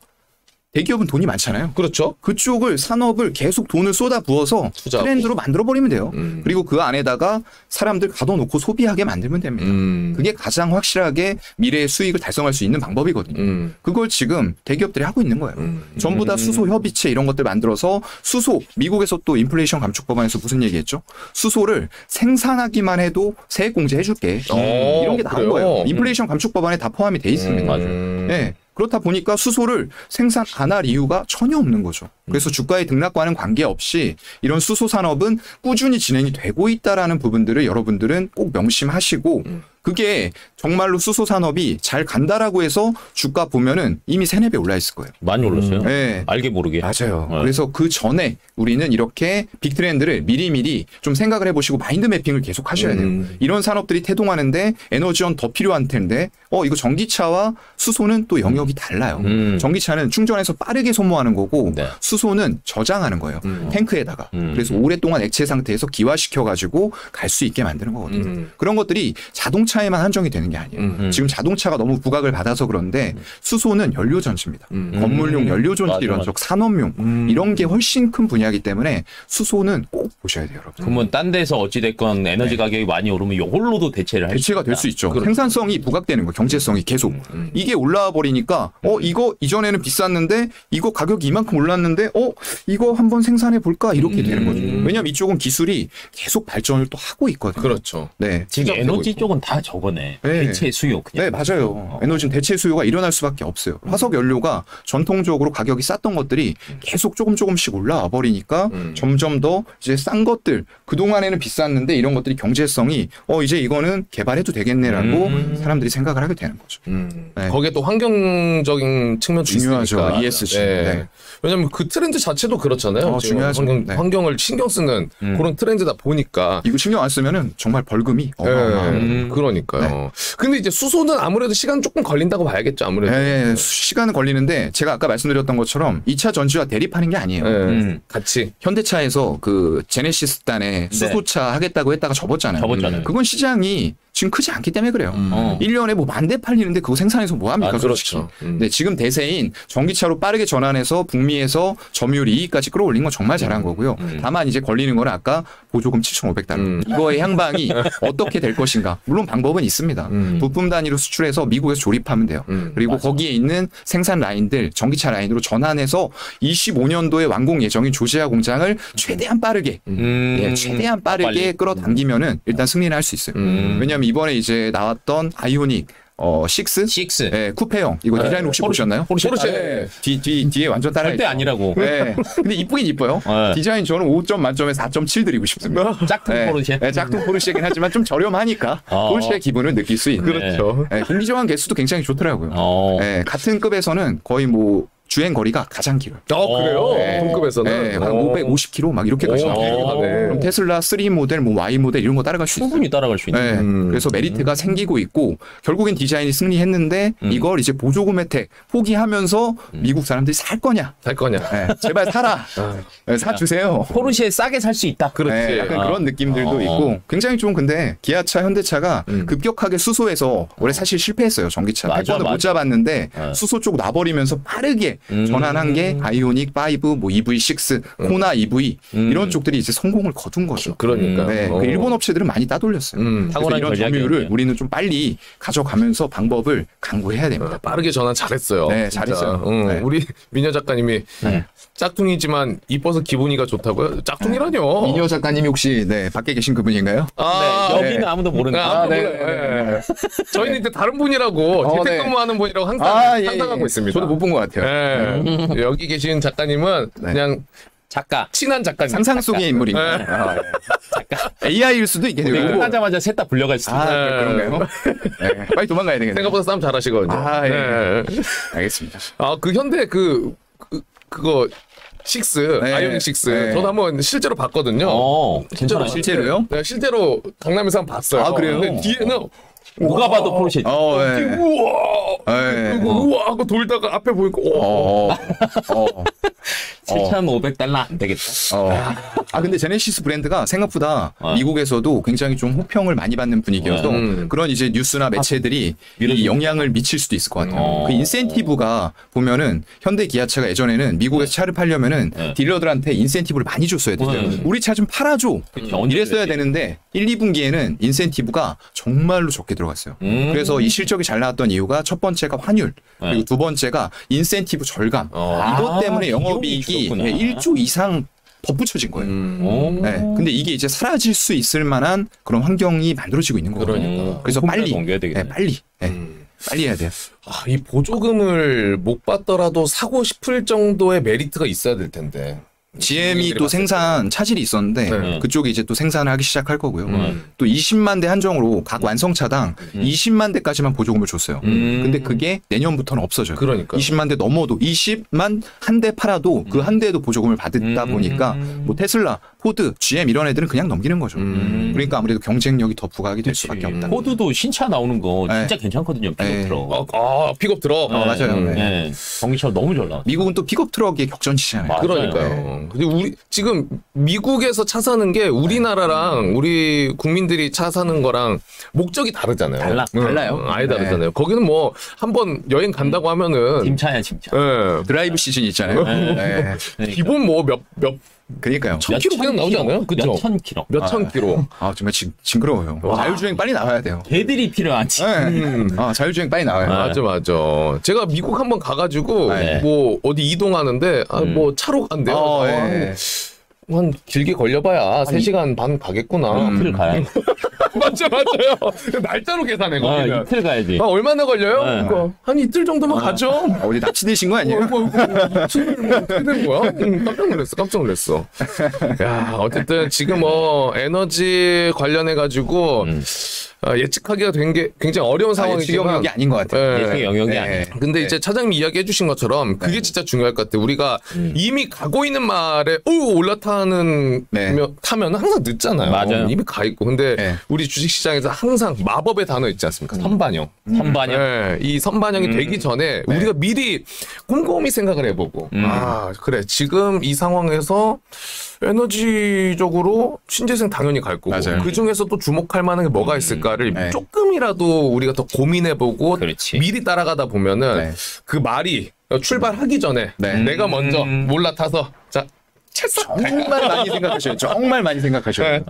대기업은 돈이 많잖아요. 그렇죠. 그쪽을 산업을 계속 돈을 쏟아 부어서 트렌드로 만들어버리면 돼요. 그리고 그 안에다가 사람들 가둬놓고 소비하게 만들면 됩니다. 그게 가장 확실하게 미래의 수익을 달성할 수 있는 방법이거든요. 그걸 지금 대기업들이 하고 있는 거예요. 전부 다 수소 협의체 이런 것들 만들어서 수소 미국에서 또 인플레이션 감축 법안에서 무슨 얘기했죠? 수소를 생산하기만 해도 세액 공제 해줄게. 이런 게 나온 거예요. 인플레이션 감축 법안에 다 포함이 돼 있습니다. 네. 그렇다 보니까 수소를 생산 안 할 이유가 전혀 없는 거죠. 그래서 주가의 등락과는 관계없이 이런 수소 산업은 꾸준히 진행이 되고 있다라는 부분들을 여러분들은 꼭 명심하시고 그게 정말로 수소 산업이 잘 간다라고 해서 주가 보면은 이미 3-4배 올라 있을 거예요. 많이 올랐어요? 네. 알게 모르게. 맞아요. 네. 그래서 그 전에 우리는 이렇게 빅트렌드를 미리미리 좀 생각을 해보시고 마인드 매핑을 계속 하셔야 돼요. 이런 산업들이 태동하는데 에너지원 더 필요한 텐데 이거 전기차와 수소는 또 영역이 달라요. 전기차는 충전해서 빠르게 소모하는 거고 네. 수소는 저장하는 거예요. 탱크에다가. 그래서 오랫동안 액체 상태에서 기화시켜가지고 갈 수 있게 만드는 거거든요. 그런 것들이 자동차에만 한정이 되는 게 아니에요. 지금 자동차가 너무 부각을 받아서 그런데 수소는 연료전지입니다. 건물용 연료전지 이런 쪽 산업용 이런 게 훨씬 큰 분야이기 때문에 수소는 꼭 보셔야 돼요, 여러분. 그러면 딴 데서 어찌됐건 에너지 가격이 많이 오르면 이걸로도 대체를 할 수 대체가 될 수 있죠. 그렇죠. 생산성이 부각되는 거예요. 경제성이 계속. 이게 올라와 버리니까 이거 이전에는 비쌌는데 이거 가격이 이만큼 올랐는데 이거 한번 생산해 볼까 이렇게 되는 거죠. 왜냐하면 이쪽은 기술이 계속 발전을 또 하고 있거든요. 그렇죠. 네. 지금 에너지 쪽은 다 저거네. 네. 대체 수요 그냥. 네, 맞아요. 에너지는 대체 수요가 일어날 수밖에 없어요. 화석 연료가 전통적으로 가격이 쌌던 것들이 계속 조금씩 올라와 버리니까 점점 더 이제 싼 것들 그동안에는 비쌌는데 이런 것들이 경제성이 이제 이거는 개발해도 되겠네라고 사람들이 생각을 하게 되는 거죠. 네. 거기에 또 환경적인 측면도 중요하죠. 있으니까. ESG. 네. 네. 왜냐하면 그 트렌드 자체도 그렇잖아요. 중요하죠. 환경을 신경 쓰는 그런 트렌드다 보니까. 이거 신경 안 쓰면은 정말 벌금이 그러니까요. 네. 근데 이제 수소는 아무래도 시간 조금 걸린다고 봐야겠죠. 아무래도. 네, 시간은 걸리는데 제가 아까 말씀드렸던 것처럼 2차 전지와 대립하는 게 아니에요. 같이. 현대차에서 그 제네시스 단에 수소차 하겠다고 했다가 접었잖아요. 그건 시장이 지금 크지 않기 때문에 그래요. 1년에 뭐 10,000대 팔리는데 그거 생산해서 뭐 합니까? 그렇죠. 네, 지금 대세인 전기차로 빠르게 전환해서 북미에서 점유율 2위까지 끌어올린 건 정말 잘한 거고요. 다만 이제 걸리는 거는 아까 보조금 $7,500. 이거의 향방이 어떻게 될 것인가. 물론 방법은 있습니다. 부품 단위로 수출해서 미국에서 조립하면 돼요. 그리고 거기에 있는 생산 라인들 전기차 라인으로 전환해서 25년도에 완공 예정인 조지아 공장을 최대한 빠르게 최대한 빠르게 끌어당기면은 일단 승리를 할 수 있어요. 왜냐하면 이번에 이제 나왔던 아이오닉 6? 네, 쿠페형. 이거 디자인 혹시 보셨나요? 포르쉐. 뒤에 완전 따라했죠. 절대 아니라고. 네. 근데 이쁘긴 이뻐요. 디자인 저는 5점 만점에 4.7 드리고 싶습니다. 짝퉁 포르쉐. 네, 짝퉁 포르쉐긴 하지만 좀 저렴하니까 포르쉐의 기분을 느낄 수 있는. 그렇죠. 네, 공기저항 개수도 굉장히 좋더라고요. 네, 같은 급에서는 거의 뭐 주행 거리가 가장 길어요. 그래요? 네. 동급에서는? 네, 한 550km 막 이렇게까지 나와요. 그럼 테슬라 3 모델, 뭐 Y 모델 이런 거 따라갈 수 있어요. 충분히 따라갈 수 있는. 네. 그래서 메리트가 생기고 있고 결국엔 디자인이 승리했는데 이걸 이제 보조금 혜택 포기하면서 미국 사람들이 살 거냐? 살 거냐? 네, 제발 사라. 네, 사주세요. 포르쉐 싸게 살 수 있다. 그렇지. 네, 약간 그런 느낌들도 있고 굉장히 좀 근데 기아차, 현대차가 급격하게 수소에서 올해 사실 실패했어요. 전기차. 100번을 못 잡았는데 수소 쪽 놔버리면서 빠르게 전환한 게 아이오닉 5, 뭐 EV6, 코나 EV 이런 쪽들이 이제 성공을 거둔 거죠. 그러니까. 네, 그 일본 업체들은 많이 따돌렸어요. 그래서 이런 점유율을 우리는 좀 빨리 가져가면서 방법을 강구해야 됩니다. 빠르게 전환 잘했어요. 네, 잘했어요. 네. 우리 미녀 작가님이 짝퉁이지만 이뻐서 기분이가 좋다고요? 짝퉁이라뇨. 미녀 작가님이 혹시 밖에 계신 그분인가요? 네, 여기는 아무도 모르는. 네. 저희는 이제 다른 분이라고 재택근무하는 분이라고 항상 상상하고 있습니다. 저도 못 본 것 같아요. 여기 계신 작가님은 그냥 작가. 친한 작가님. 상상 속의 인물입니다. 작가. AI일 수도 있겠네요. 끝나자마자 셋 다 불려갈 수도 있어요. 그런가요? 네, 빨리 도망가야 되겠네요. 생각보다 싸움 잘하시거든요. 알겠습니다. 그 현대 그거 6, 아이오닉 6. 저도 한번 실제로 봤거든요. 실제로요? 네, 실제로 강남에서 한번 봤어요. 그래요? 근데 뒤에는 누가 봐도 포르쉐. 우와 하고 돌다가 앞에 보니까 7,500달러 안 되겠다. 근데 제네시스 브랜드가 생각보다 미국에서도 굉장히 좀 호평을 많이 받는 분위기여서 그런 이제 뉴스나 매체들이 이 영향을 미칠 수도 있을 것 같아요. 그 인센티브가 보면은 현대 기아차가 예전에는 미국에서 차를 팔려면은 딜러들한테 인센티브를 많이 줬어야 돼요. 우리 차 좀 팔아줘. 이랬어야 되는데 1, 2분기에는 인센티브가 정말로 적게 들어갔어요. 그래서 이 실적이 잘 나왔던 이유가 첫 번째가 환율, 그리고 두 번째가 인센티브 절감. 이것 때문에 영업이익이 1조 이상 덧붙여진 거예요. 네. 근데 이게 이제 사라질 수 있을 만한 그런 환경이 만들어지고 있는 거거든요. 그래서 빨리. 빨리 해야 돼요. 이 보조금을 못 받더라도 사고 싶을 정도의 메리트가 있어야 될 텐데. GM이 또 생산 차질이 있었는데 네. 그쪽이 이제 또 생산을 하기 시작할 거고요. 또 20만 대 한정으로 각 완성차당 20만 대까지만 보조금을 줬어요. 근데 그게 내년부터는 없어져요. 그러니까요. 20만 대 넘어도 20만 한 대 팔아도 그 한 대에도 보조금을 받다 보니까 뭐 테슬라, 포드, GM 이런 애들은 그냥 넘기는 거죠. 그러니까 아무래도 경쟁력이 더 부각이 될 수밖에 없다. 포드도 신차 나오는 거 진짜 네. 괜찮거든요. 픽업 네. 트럭. 픽업 트럭. 맞아요. 네. 네. 전기차 너무 잘 나왔어요. 미국은 또 픽업 트럭의 격전지잖아요. 맞아요. 그러니까요. 근데 우리 지금 미국에서 차 사는 게 우리나라랑 우리 국민들이 차 사는 거랑 목적이 다르잖아요. 달라요. 아예 다르잖아요. 거기는 뭐 한번 여행 간다고 하면은 짐차야 짐차. 예. 드라이브 시즌 있잖아요. 네. 기본 뭐 몇 그러니까요. 1000km 그냥 나오지 않아요? 그죠? 몇천 킬로. 몇천 킬로. 정말 징그러워요. 자율주행 빨리 나와야 돼요. 개들이 필요하지. 네. 자율주행 빨리 나와요. 맞아. 제가 미국 한번 가가지고 네. 뭐 어디 이동하는데 뭐 차로 간대요. 네. 한 길게 걸려봐야 3시간 반 가겠구나. 이틀 가야 돼. 맞아요. 날짜로 계산해 거기는. 이틀 가야지. 얼마나 걸려요? 네. 그러니까 한 이틀 정도만 가죠. 어디 납치되신 거 아니에요? 이틀을 뭐 어떻게 된 거야? 깜짝 놀랐어. 야, 어쨌든 지금 뭐 에너지 관련해 가지고 예측하기가 된 게 굉장히 어려운 상황이지만 영역이 아닌 것 같아요. 예측 영역이 아니야. 근데 이제 차장님이 이야기해 주신 것처럼 그게 진짜 중요할 것 같아요. 우리가 이미 가고 있는 말에 올라타는 타면 항상 늦잖아요. 맞아요. 이미 가 있고. 근데 우리 주식시장에서 항상 마법의 단어 있지 않습니까? 선반영. 선반영. 네, 이 선반영이 되기 전에 우리가 미리 꼼꼼히 생각을 해보고 그래 지금 이 상황에서 에너지적으로 신재생 당연히 갈 거고 그 중에서 또 주목할 만한 게 뭐가 있을까를 조금이라도 우리가 더 고민해보고 미리 따라가다 보면은 그 말이 출발하기 전에 내가 먼저 올라타서 자 정말 많이 생각하셔요. 정말 많이 생각하셔요.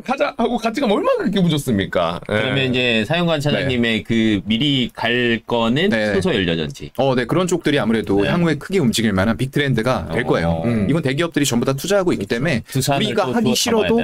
가자 하고 같이 가면 얼마나 기분 좋습니까? 그러면 이제 사용관 차장님의 그 미리 갈 거는 수소 연료전지. 네, 그런 쪽들이 아무래도 향후에 크게 움직일 만한 빅 트렌드가 될 거예요. 이건 대기업들이 전부 다 투자하고 있기 때문에 우리가 하기 싫어도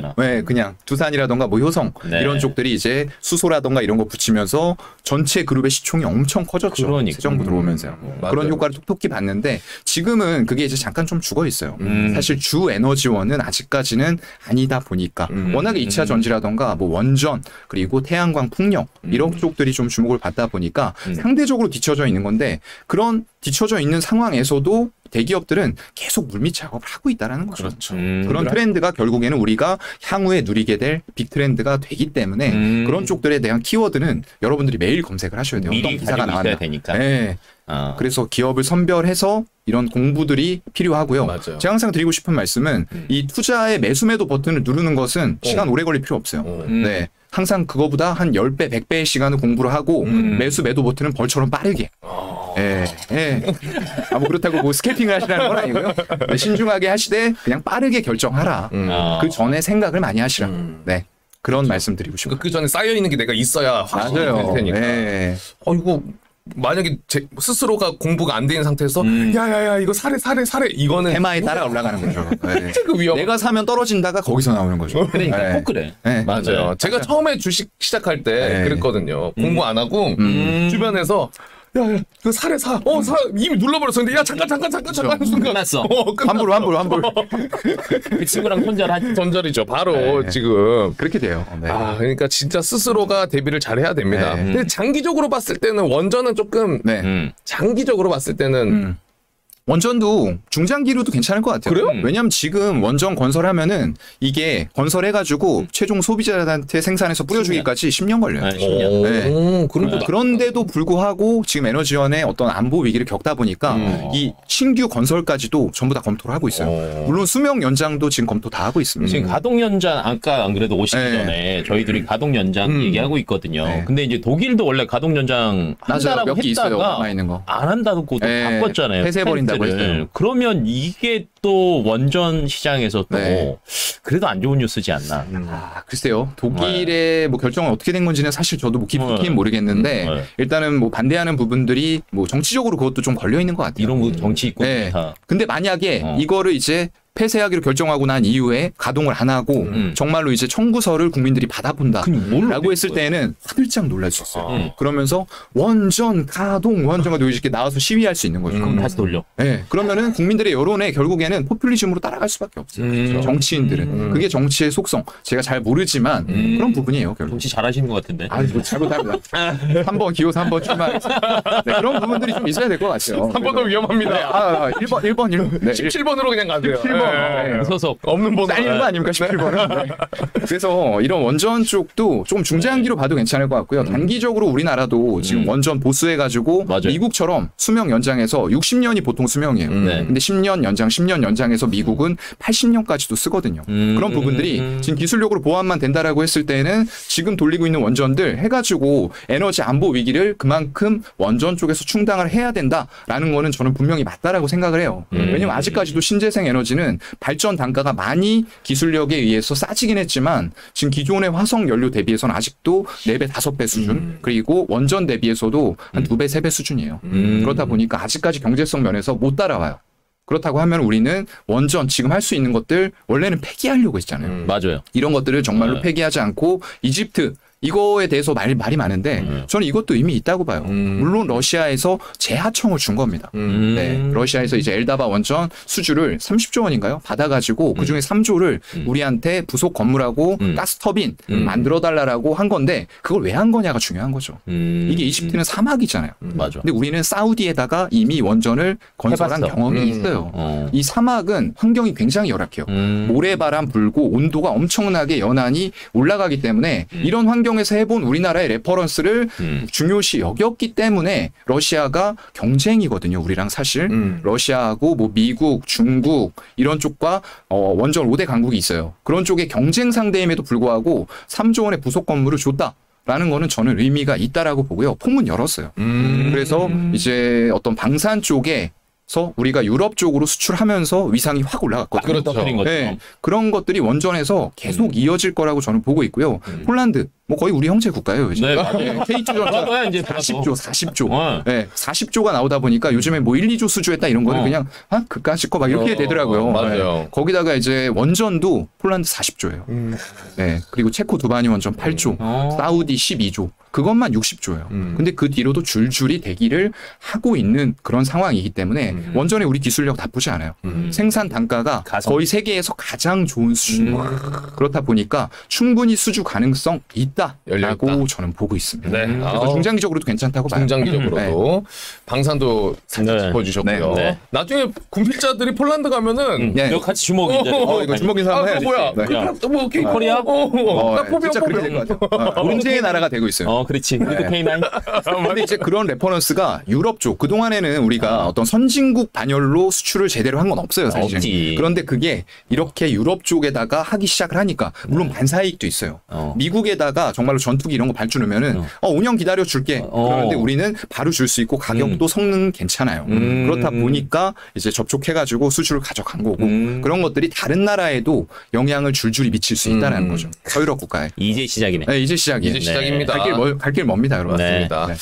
그냥 두산이라던가 뭐 효성 이런 쪽들이 이제 수소라던가 이런 거 붙이면서 전체 그룹의 시총이 엄청 커졌죠. 그러니까. 새 정부 들어오면서요. 그런 효과를 톡톡히 봤는데 지금은 그게 이제 잠깐 좀 죽어 있어요. 사실 주 에너지원은 아직까지는 아니다 보니까 워낙에 2차 전지라던가 뭐 원전 그리고 태양광 풍력 이런 쪽들이 좀 주목을 받다 보니까 상대적으로 뒤처져 있는 건데 그런 뒤처져 있는 상황에서도 대기업들은 계속 물밑 작업을 하고 있다는 거죠. 그렇죠. 그런 트렌드가 결국에는 우리가 향후에 누리게 될 빅 트렌드가 되기 때문에 그런 쪽들에 대한 키워드는 여러분들이 매일 검색을 하셔야 돼요. 미리 어떤 기사가 나왔나. 되니까. 네. 그래서 기업을 선별해서 이런 공부들이 필요하고요. 맞아요. 제가 항상 드리고 싶은 말씀은 이 투자의 매수 매도 버튼을 누르는 것은 시간 오래 걸릴 필요 없어요. 네. 항상 그거보다 한 10배, 100배의 시간을 공부를 하고 매수 매도 버튼은 벌처럼 빠르게. 뭐 그렇다고 뭐 스캘핑을 하시라는 건 아니고요. 신중하게 하시되 그냥 빠르게 결정하라. 그 전에 생각을 많이 하시라. 네. 그런 말씀 드리고 싶어요. 그 전에 쌓여 있는 게 내가 있어야 확실히 될 테니까. 이거 만약에 제 스스로가 공부가 안 되는 상태에서 야야야 이거 사래 이거는 테마에 따라 올라가는 거죠. 그 위험. 내가 사면 떨어진다가 거기서 나오는 거죠. 그러니까 꼭 그래. 맞아요. 제가 처음에 주식 시작할 때 그랬거든요. 공부 안 하고 주변에서 야, 이거 사래 사. 이미 눌러버렸었는데, 야, 잠깐 순간. 끝났어. 환불. 그 친구랑 손절이죠. 바로 지금. 그렇게 돼요. 그러니까 진짜 스스로가 대비를 잘 해야 됩니다. 근데 장기적으로 봤을 때는 원전은 조금, 장기적으로 봤을 때는, 원전도 중장기로도 괜찮을 것 같아요. 그래요? 왜냐면 지금 원전 건설하면은 이게 건설해가지고 최종 소비자한테 생산해서 뿌려주기까지 10년 걸려요. 10년. 그런데도 불구하고 지금 에너지원의 어떤 안보 위기를 겪다 보니까 이 신규 건설까지도 전부 다 검토를 하고 있어요. 물론 수명 연장도 지금 검토 다 하고 있습니다. 지금 가동 연장 아까 안 그래도 오시기 전에 저희들이 가동 연장 얘기하고 있거든요. 근데 이제 독일도 원래 가동 연장 한다라고 했다가 안 한다고 바꿨잖아요. 폐쇄해버린다. 그러면 이게 또 원전 시장에서 또 그래도 안 좋은 뉴스지 않나. 글쎄요. 독일의 뭐 결정은 어떻게 된 건지는 사실 저도 뭐 깊이는 모르겠는데 일단은 뭐 반대하는 부분들이 뭐 정치적으로 그것도 좀 걸려 있는 것 같아요. 이런 거 정치 있고. 근데 만약에 이거를 이제 폐쇄하기로 결정하고 난 이후에 가동을 안 하고 정말로 이제 청구서를 국민들이 받아본다라고 했을 때는 화들짝 놀랄 수 있어요. 그러면서 원전 가동 원전가 이렇게 나와서 시위할 수 있는 거죠. 그럼 다시 돌려. 네, 그러면은 국민들의 여론에 결국에는 포퓰리즘으로 따라갈 수밖에 없어요. 정치인들은 그게 정치의 속성. 제가 잘 모르지만 그런 부분이에요. 결국. 정치 잘하시는 것 같은데. 아, 뭐 잘못합니다. 3번 기호사 3번 출마하겠습니다. 네, 그런 부분들이 좀 있어야 될 것 같아요. 3번도 위험합니다. 네, 1번. 네, 17번으로 그냥 가세요. 17번. 네. 소속. 없는 번호. 쌓이는 거 아닙니까 17번은. 네. 그래서 이런 원전 쪽도 좀 중장기로 봐도 괜찮을 것 같고요. 단기적으로 우리나라도 지금 원전 보수해가지고 맞아요. 미국처럼 수명 연장해서 60년이 보통 수명이에요. 근데 10년 연장해서 미국은 80년까지도 쓰거든요. 그런 부분들이 지금 기술력으로 보완만 된다라고 했을 때는 지금 돌리고 있는 원전들 해가지고 에너지 안보 위기를 그만큼 원전 쪽에서 충당을 해야 된다라는 거는 저는 분명히 맞다라고 생각을 해요. 왜냐면 아직까지도 신재생 에너지는 발전 단가가 많이 기술력에 의해서 싸지긴 했지만 지금 기존의 화석 연료 대비해서는 아직도 4배, 5배 수준 그리고 원전 대비해서도 한 2배, 3배 수준이에요. 그렇다 보니까 아직까지 경제성 면에서 못 따라와요. 그렇다고 하면 우리는 원전 지금 할 수 있는 것들 원래는 폐기하려고 했잖아요. 맞아요. 이런 것들을 정말로 폐기하지 않고 이집트 이거에 대해서 말이 많은데 저는 이것도 이미 있다고 봐요. 물론 러시아에서 재하청을 준 겁니다. 네, 러시아에서 이제 엘다바 원전 수주를 30조 원인가요? 받아가지고 그중에 3조를 우리한테 부속 건물하고 가스터빈 만들어달라고 한 건데 그걸 왜 한 거냐가 중요한 거죠. 이게 이집트는 사막이잖아요. 맞아. 근데 우리는 사우디에다가 이미 원전을 건설한 해봤어. 경험이 있어요. 이 사막은 환경이 굉장히 열악해요. 모래바람 불고 온도가 엄청나게 연한이 올라가기 때문에 이런 환경에서 해본 우리나라의 레퍼런스를 중요시 여겼기 때문에 러시아가 경쟁이거든요. 우리랑 사실 러시아하고 뭐 미국, 중국 이런 쪽과 원전 5대 강국이 있어요. 그런 쪽의 경쟁 상대임에도 불구하고 3조 원의 부속 건물을 줬다. 라는 거는 저는 의미가 있다라고 보고요. 폭문 열었어요. 그래서 이제 어떤 방산 쪽에서 우리가 유럽 쪽으로 수출하면서 위상이 확 올라갔거든요. 그렇죠. 네, 그런 것들이 원전에서 계속 이어질 거라고 저는 보고 있고요. 폴란드 뭐 거의 우리 형제 국가예요. 요즘. 네, 맞아요. K2전자 이제 40조. 네, 40조가 나오다 보니까 요즘에 뭐 1, 2조 수주했다 이런 거는 그냥 그까짓 거 막 이렇게 되더라고요. 맞아요. 네. 거기다가 이제 원전도 폴란드 40조예요. 네, 그리고 체코 두바니 원전 8조, 사우디 12조. 그것만 60조예요. 근데 그 뒤로도 줄줄이 대기를 하고 있는 그런 상황이기 때문에 원전의 우리 기술력 나쁘지 않아요. 생산 단가가 거의 세계에서 가장 좋은 수준이에요. 그렇다 보니까 충분히 수주 가능성 있다라고 저는 보고 있습니다. 네. 그래서 중장기적으로도 괜찮다고 봐요. 중장기적으로도 방산도 살짝 짚어주셨고요. 네. 나중에 군필자들이 폴란드 가면은 네. 이거 같이 주먹이 이제. 이거 주먹 인사 한번 해야지. 뭐야? 네. 뭐 코리아? 진짜 그렇게 될 것 같아요. 경제의 나라가 되고 있어요. 그렇지. 우리도 K9. 근데 이제 그런 레퍼런스가 유럽 쪽 그동안에는 우리가 어떤 선진국 반열로 수출을 제대로 한 건 없어요, 사실. 없지. 그런데 그게 이렇게 유럽 쪽에다가 하기 시작을 하니까 물론 반사이익도 있어요. 미국에다가 정말로 전투기 이런 거 발주하면은 5년 기다려 줄게. 그런데 우리는 바로 줄 수 있고 가격도 성능 괜찮아요. 그렇다 보니까 이제 접촉해가지고 수출을 가져간 거고 그런 것들이 다른 나라에도 영향을 줄줄이 미칠 수 있다는 거죠. 서유럽 국가에. 이제 시작이네. 네, 이제 시작이에요. 이제 시작입니다. 갈 길 멉니다, 여러분. 네. 맞습니다. 네.